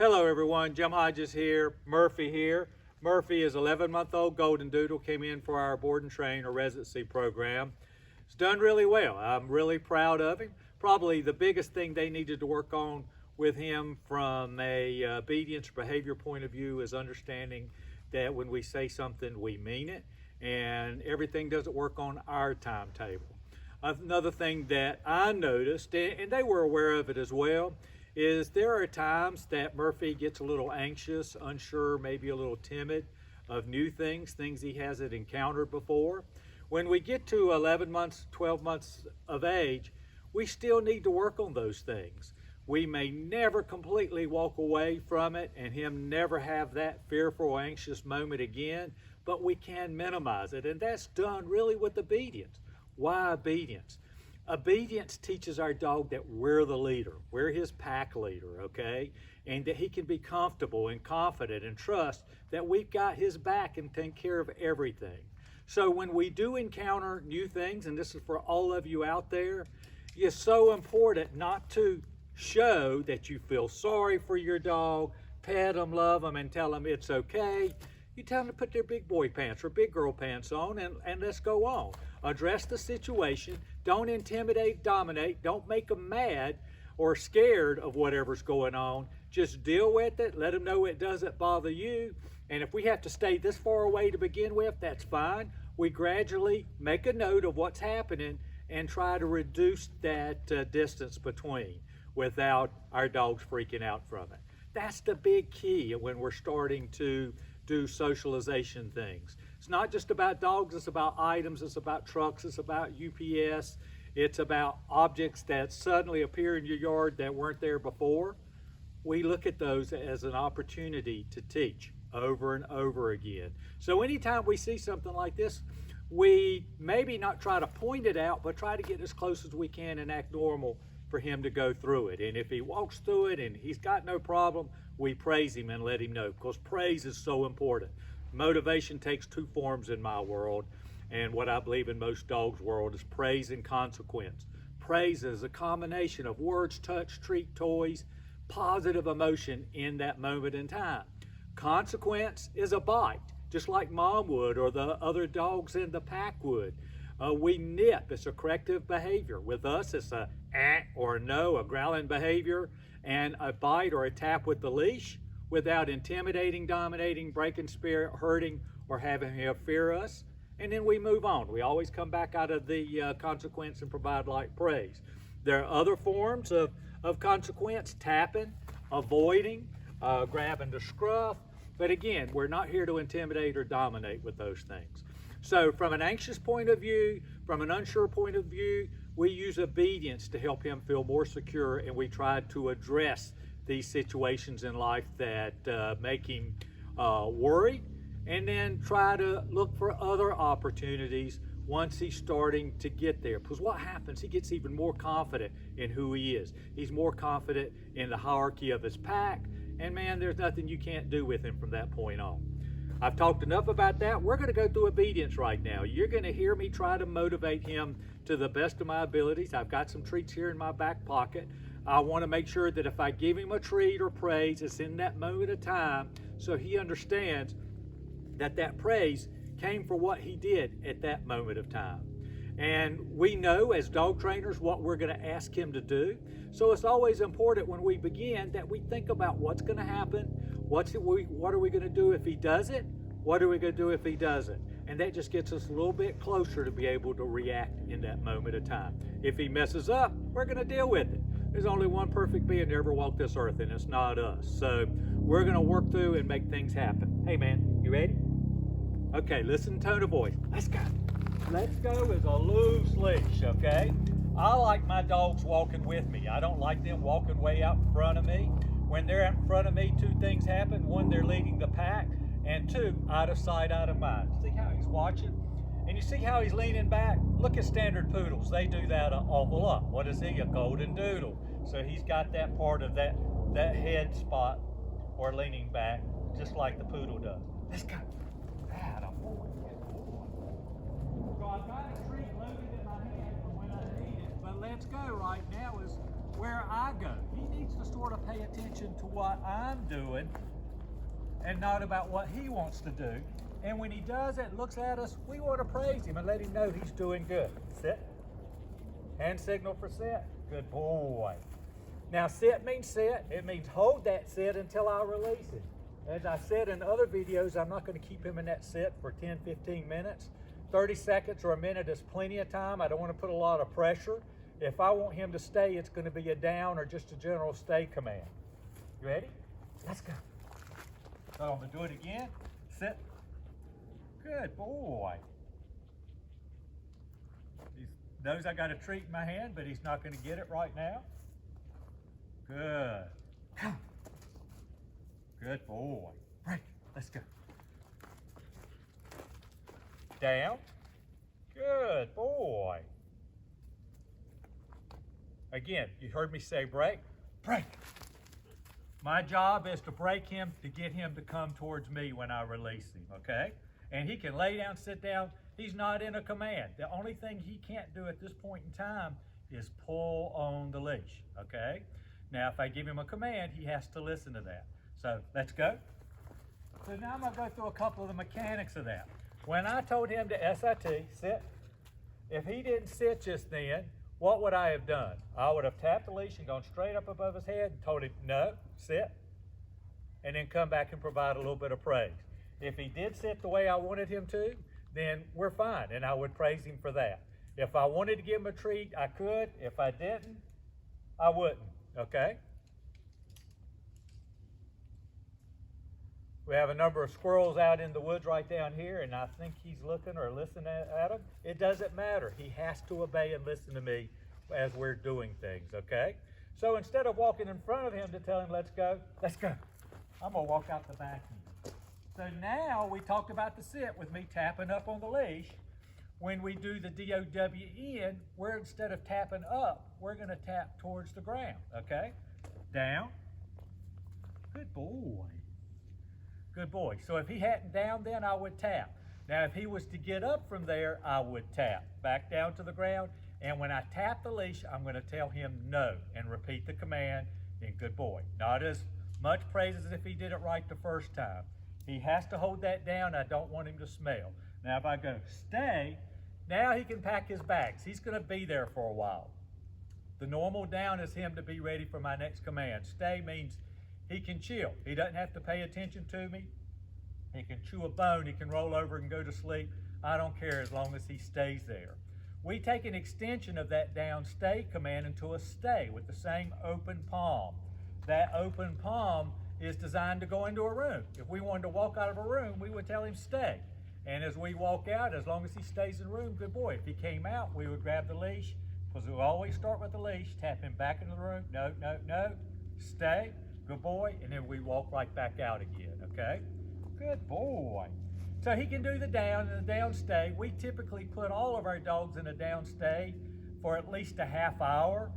Hello everyone, Jim Hodges here, Murphy here. Murphy is 11-month-old golden doodle, came in for our board and train or residency program. He's done really well. I'm really proud of him. Probably the biggest thing they needed to work on with him from a obedience or behavior point of view is understanding that when we say something, we mean it, and everything doesn't work on our timetable. Another thing that I noticed, and they were aware of it as well, is there are times that Murphy gets a little anxious, unsure, maybe a little timid of new things he hasn't encountered before. When we get to 11 months, 12 months of age, we still need to work on those things. We may never completely walk away from it and him never have that fearful, anxious moment again, but we can minimize it, and that's done really with obedience. Why obedience? Obedience teaches our dog that we're the leader, we're his pack leader, okay? And that he can be comfortable and confident and trust that we've got his back and take care of everything. So when we do encounter new things, and this is for all of you out there, it's so important not to show that you feel sorry for your dog, pet them, love them, and tell them it's okay. You tell them to put their big boy pants or big girl pants on and let's go on. Address the situation. Don't intimidate, dominate. Don't make them mad or scared of whatever's going on. Just deal with it. Let them know it doesn't bother you. And if we have to stay this far away to begin with, that's fine. We gradually make a note of what's happening and try to reduce that distance between without our dogs freaking out from it. That's the big key when we're starting to do socialization things. It's not just about dogs, it's about items, it's about trucks, it's about UPS, it's about objects that suddenly appear in your yard that weren't there before. We look at those as an opportunity to teach over and over again. So anytime we see something like this, we maybe not try to point it out, but try to get as close as we can and act normal for him to go through it. And if he walks through it and he's got no problem, we praise him and let him know, because praise is so important. Motivation takes two forms in my world, and what I believe in most dogs' world is praise and consequence. Praise is a combination of words, touch, treat, toys, positive emotion in that moment in time. Consequence is a bite, just like mom would or the other dogs in the pack would. We nip, it's a corrective behavior. With us, it's a or a no, a growling behavior, and a bite or a tap with the leash without intimidating, dominating, breaking spirit, hurting, or having him fear us. And then we move on. We always come back out of the consequence and provide light praise. There are other forms of consequence: tapping, avoiding, grabbing the scruff. But again, we're not here to intimidate or dominate with those things. So from an anxious point of view, from an unsure point of view, we use obedience to help him feel more secure, and we try to address these situations in life that make him worried, and then try to look for other opportunities once he's starting to get there. Because what happens, he gets even more confident in who he is. He's more confident in the hierarchy of his pack, and man, there's nothing you can't do with him from that point on. I've talked enough about that. We're going to go through obedience right now. You're going to hear me try to motivate him to the best of my abilities. I've got some treats here in my back pocket. I want to make sure that if I give him a treat or praise, it's in that moment of time so he understands that that praise came for what he did at that moment of time. And we know as dog trainers what we're going to ask him to do. So it's always important when we begin that we think about what's going to happen, what are we going to do if he does it, what are we going to do if he doesn't. And that just gets us a little bit closer to be able to react in that moment of time. If he messes up, we're going to deal with it. There's only one perfect being to ever walk this earth, and it's not us. So we're going to work through and make things happen. Hey man, you ready? Okay, listen to tone of voice. Let's go. Let's go is a loose leash, okay? I like my dogs walking with me. I don't like them walking way out in front of me. When they're out in front of me, two things happen. One, they're leading the pack, and two, out of sight, out of mind. See how he's watching? And you see how he's leaning back? Look at standard poodles. They do that an awful lot. What is he? A golden doodle. So he's got that part of that head spot or leaning back, just like the poodle does. Let's go. So I've got a treat loaded in my hand for when I need it, but let's go right now is where I go. He needs to sort of pay attention to what I'm doing and not about what he wants to do. And when he does it, looks at us, we want to praise him and let him know he's doing good. Sit. Hand signal for sit. Good boy. Now sit means sit. It means hold that sit until I release him. As I said in other videos, I'm not going to keep him in that sit for 10, 15 minutes. 30 seconds or a minute is plenty of time. I don't want to put a lot of pressure. If I want him to stay, it's going to be a down or just a general stay command. You ready? Let's go. So I'm going to do it again. Sit. Good boy. He knows I got a treat in my hand, but he's not going to get it right now. Good. Come. Good boy. Break. Let's go. Down. Good boy. Again, you heard me say break. Break. My job is to break him to get him to come towards me when I release him, okay? And he can lay down, sit down. He's not in a command. The only thing he can't do at this point in time is pull on the leash, okay? Now, if I give him a command, he has to listen to that. So let's go. So now I'm going to go through a couple of the mechanics of that. When I told him to SIT, sit, if he didn't sit just then, what would I have done? I would have tapped the leash and gone straight up above his head and told him, no, sit, and then come back and provide a little bit of praise. If he did sit the way I wanted him to, then we're fine, and I would praise him for that. If I wanted to give him a treat, I could. If I didn't, I wouldn't, okay? We have a number of squirrels out in the woods right down here, and I think he's looking or listening at them. It doesn't matter. He has to obey and listen to me as we're doing things, okay? So instead of walking in front of him to tell him, let's go, I'm going to walk out the back end. So now we talked about the sit with me tapping up on the leash. When we do the DOWN, we're instead of tapping up, we're going to tap towards the ground, okay? Down. Good boy. Good boy. So if he hadn't down then, I would tap. Now if he was to get up from there, I would tap. Back down to the ground, and when I tap the leash, I'm going to tell him no and repeat the command, then good boy. Not as much praise as if he did it right the first time. He has to hold that down. I don't want him to smell. Now if I go stay, now he can pack his bags. He's going to be there for a while. The normal down is him to be ready for my next command. Stay means he can chill. He doesn't have to pay attention to me. He can chew a bone. He can roll over and go to sleep. I don't care as long as he stays there. We take an extension of that down stay command into a stay with the same open palm. That open palm is designed to go into a room. If we wanted to walk out of a room, we would tell him stay. And as we walk out, as long as he stays in the room, good boy. If he came out, we would grab the leash, because we always start with the leash, tap him back into the room. No, no, no. Stay. Good boy, and then we walk right back out again, okay? Good boy. So he can do the down and the down stay. We typically put all of our dogs in a down stay for at least a half hour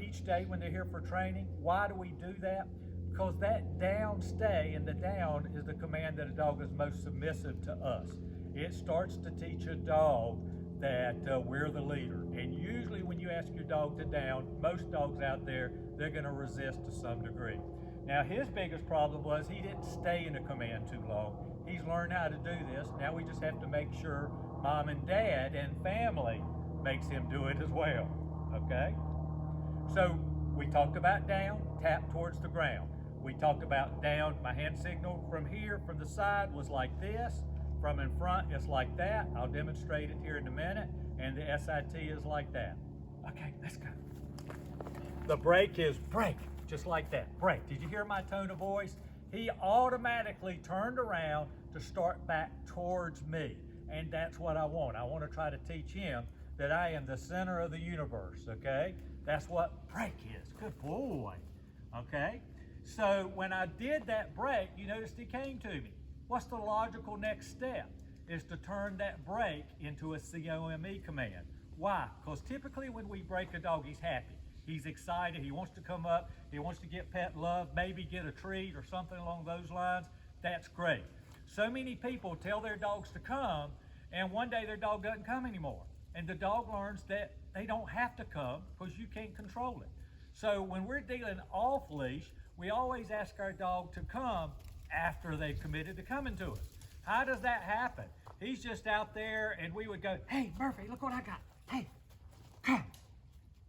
each day when they're here for training. Why do we do that? Because that down stay and the down is the command that a dog is most submissive to us. It starts to teach a dog that we're the leader. And usually when you ask your dog to down, most dogs out there, they're going to resist to some degree. Now his biggest problem was he didn't stay in a command too long. He's learned how to do this. Now we just have to make sure mom and dad and family makes him do it as well, okay? So we talked about down, tap towards the ground. We talked about down, my hand signal from here, from the side was like this. From in front, it's like that. I'll demonstrate it here in a minute. And the SIT is like that. Okay, let's go. The break is break, just like that, break. Did you hear my tone of voice? He automatically turned around to start back towards me. And that's what I want. I want to try to teach him that I am the center of the universe, okay? That's what break is. Good boy, okay? So when I did that break, you noticed he came to me. What's the logical next step? Is to turn that break into a COME command. Why? Because typically when we break a dog, he's happy. He's excited. He wants to come up. He wants to get pet love, maybe get a treat or something along those lines. That's great. So many people tell their dogs to come, and one day their dog doesn't come anymore. And the dog learns that they don't have to come because you can't control it. So when we're dealing off leash, we always ask our dog to come after they've committed to coming to us. How does that happen? He's just out there and we would go, hey, Murphy, look what I got. Hey, come.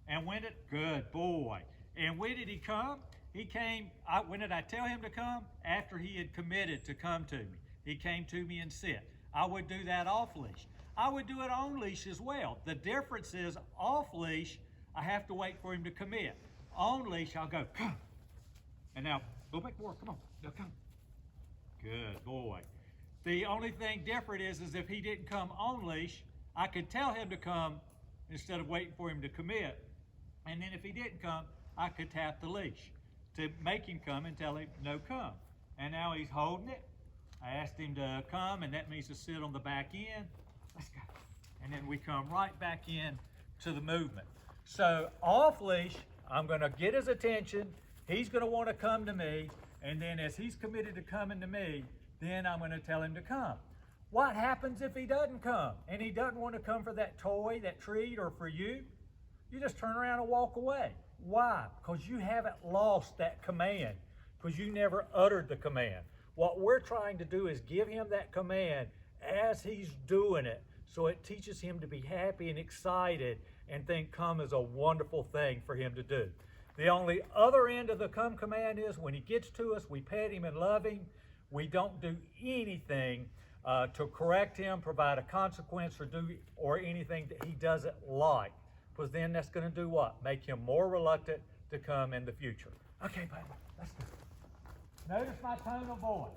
And when did, good boy. And when did he come? He came, when did I tell him to come? After he had committed to come to me. He came to me and sit. I would do that off leash. I would do it on leash as well. The difference is off leash, I have to wait for him to commit. On leash, I'll go, come. And now, go back more, come on, now come. Good boy. The only thing different is if he didn't come on leash, I could tell him to come instead of waiting for him to commit. And then if he didn't come, I could tap the leash to make him come and tell him, no, come. And now he's holding it. I asked him to come, and that means to sit on the back end. Let's go. And then we come right back in to the movement. So off leash, I'm gonna get his attention. He's gonna wanna come to me. And then as he's committed to coming to me, then I'm gonna tell him to come. What happens if he doesn't come and he doesn't wanna come for that toy, that treat, or for you? You just turn around and walk away. Why? Because you haven't lost that command, because you never uttered the command. What we're trying to do is give him that command as he's doing it, so it teaches him to be happy and excited and think come is a wonderful thing for him to do. The only other end of the come command is when he gets to us, we pet him and love him. We don't do anything to correct him, provide a consequence, or anything that he doesn't like, because then that's going to do what? Make him more reluctant to come in the future. Okay, buddy, let's go. Notice my tone of voice.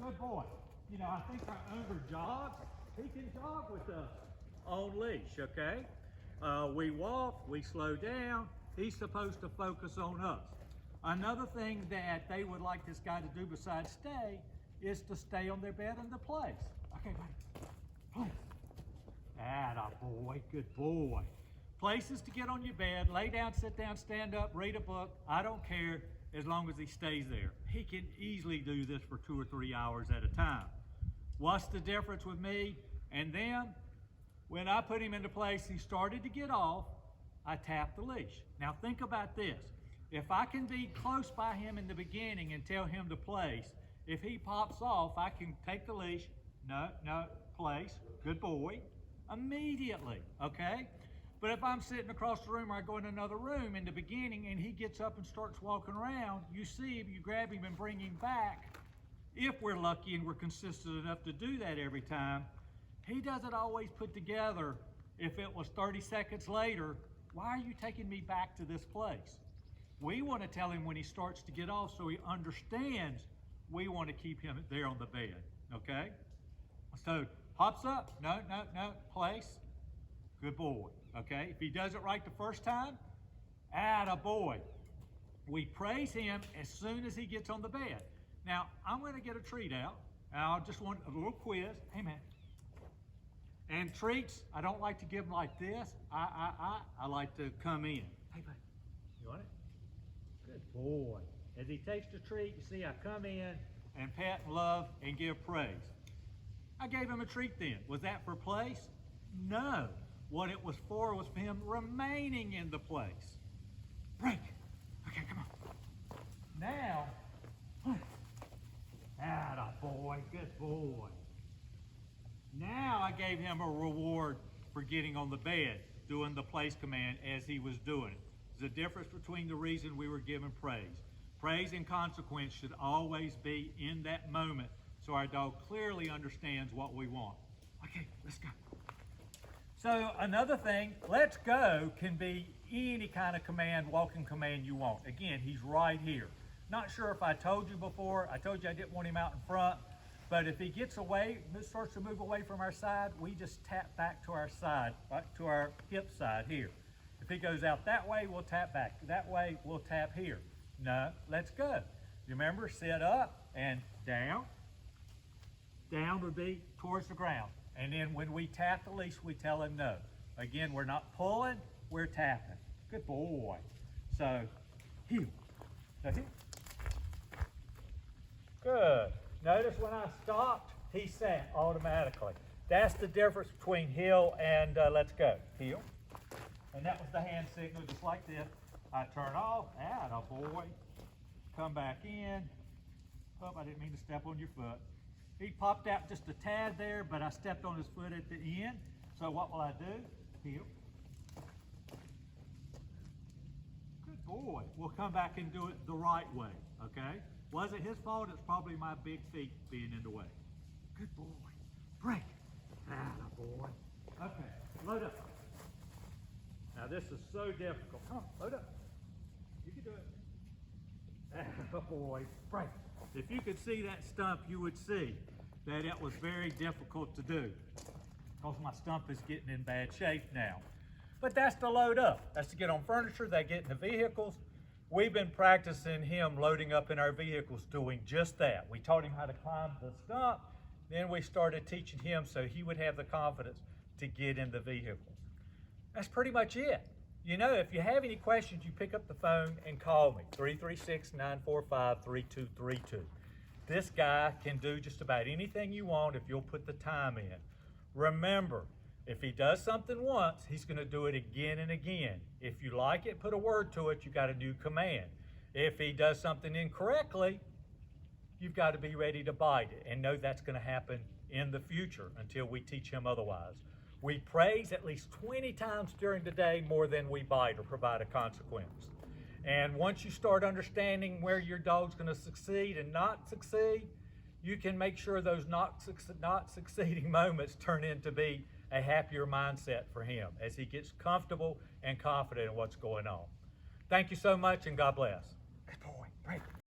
Good boy. You know, I think our owner jogs. He can jog with us on leash, okay? We walk, we slow down. He's supposed to focus on us. Another thing that they would like this guy to do besides stay is to stay on their bed in the place. Okay, buddy, place. Atta boy, good boy. Places to get on your bed, lay down, sit down, stand up, read a book. I don't care as long as he stays there. He can easily do this for 2 or 3 hours at a time. What's the difference with me and them? When I put him into place, he started to get off, I tapped the leash. Now think about this. If I can be close by him in the beginning and tell him to place, if he pops off, I can take the leash, no, place, good boy, immediately, okay? But if I'm sitting across the room or I go in another room in the beginning and he gets up and starts walking around, you see him, you grab him and bring him back. If we're lucky and we're consistent enough to do that every time, he doesn't always put together, if it was 30 seconds later, why are you taking me back to this place? We want to tell him when he starts to get off so he understands we want to keep him there on the bed, okay? So, hops up, no, place, good boy, okay? If he does it right the first time, atta boy. We praise him as soon as he gets on the bed. Now, I'm going to get a treat out, and I just want a little quiz. Hey, man. And treats, I don't like to give them like this. I like to come in. Hey, buddy, you want it? Good boy. As he takes the treat, you see I come in and pet and love and give praise. I gave him a treat then. Was that for place? No. What it was for him remaining in the place. Break. Okay, come on. Now, atta boy, good boy. Now I gave him a reward for getting on the bed, doing the place command as he was doing it. There's a difference between the reason we were given praise. Praise and consequence should always be in that moment so our dog clearly understands what we want. Okay, let's go. So another thing, let's go can be any kind of command, walking command you want. Again, he's right here. Not sure if I told you before. I told you I didn't want him out in front. But if he gets away, starts to move away from our side, we just tap back to our side, right to our hip side here. If he goes out that way, we'll tap back. That way, we'll tap here. No, let's go. Remember, sit up and down. Down would be towards the ground. And then when we tap the leash, we tell him no. Again, we're not pulling, we're tapping. Good boy. So, heel. So heel. Good. Notice when I stopped, he sat automatically. That's the difference between heel and let's go. Heel. And that was the hand signal, just like this. I turn off, attaboy. Come back in. Oh, I didn't mean to step on your foot. He popped out just a tad there, but I stepped on his foot at the end. So what will I do? Heel. Good boy. We'll come back and do it the right way, okay? Was it his fault? It's probably my big feet being in the way. Good boy. Break. Attaboy. Okay, load up. Now this is so difficult. Come on, load up. You can do it. Attaboy. Break. If you could see that stump, you would see that it was very difficult to do because my stump is getting in bad shape now. But that's to load up. That's to get on furniture, they get in the vehicles. We've been practicing him loading up in our vehicles doing just that. We taught him how to climb the stump, then we started teaching him so he would have the confidence to get in the vehicle. That's pretty much it. You know, if you have any questions, you pick up the phone and call me, 336-945-3232. This guy can do just about anything you want if you'll put the time in. Remember, if he does something once, he's going to do it again and again. If you like it, put a word to it, you got a new command. If he does something incorrectly, you've got to be ready to bite it and know that's going to happen in the future until we teach him otherwise. We praise at least 20 times during the day more than we bite or provide a consequence. And once you start understanding where your dog's going to succeed and not succeed, you can make sure those not succeeding moments turn into be a happier mindset for him as he gets comfortable and confident in what's going on. Thank you so much, and God bless. Good boy. Break.